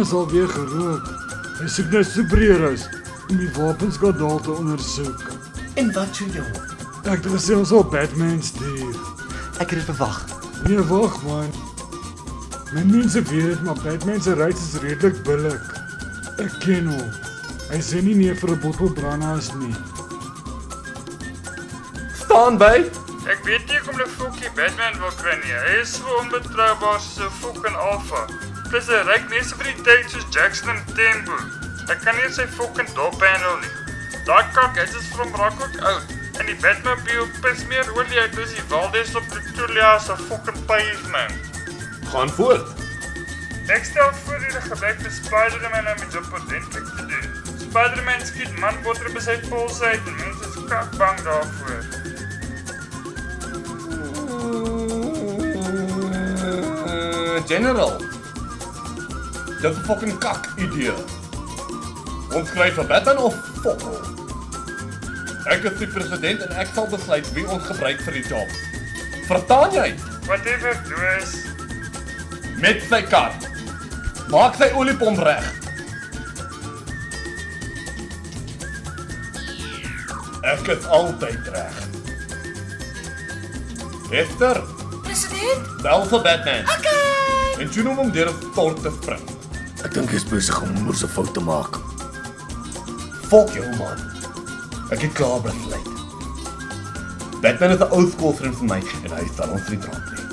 is alweer gerook. Hy soek nou superheroes om die wapenskandaal te ondersoek. En wat sê jou? Ek het gesê ons sal Batman stuur. Ek het dit verwag. Nee, wag man. My mense weet het, maar Batman se reis is redelik billik. Ek ken hom. Hy sê nie nee vir 'n bottel brandhaas nie. Staan by. Ek weet nie hoekom die fokkie Batman wil kry nie. Hy is so onbetroubaar soos 'n fucking alpha. Plus hy ryk net so vir die tyd soos Jackson en Tembo. Ek kan nie sy fucking dop handle nie. Daai kak, hy is from Rockwood oud. En die Batmobile pis meer olie uit as die Waldes op Pretoria se fucking pavement. Gaan voort. Ek stel voor die gebruik vir Spider-Man om iets ordentlik te doen. Spider-Man skiet manbotter by sy pols uit en mense is kakbang daarvoor. General. Dit is 'n fucking kak idee. Ons skryf vir Batman of fokol. Ek is die president en ek sal besluit wie ons gebruik vir die job. Verstaan jy? Whatever does. Met sy kar. Maak sy oliepomp reg. Ek is altyd reg. Esther, President? bel vir Batman. Okay. En doen hom om deur 'n stort te spring. Ek dink hy is besig om 'n moerse fout te maak. Fok jou man. Ek het klaar besluit. Batman is 'n ou skoolvriend van my en hy sal ons nie trap nie.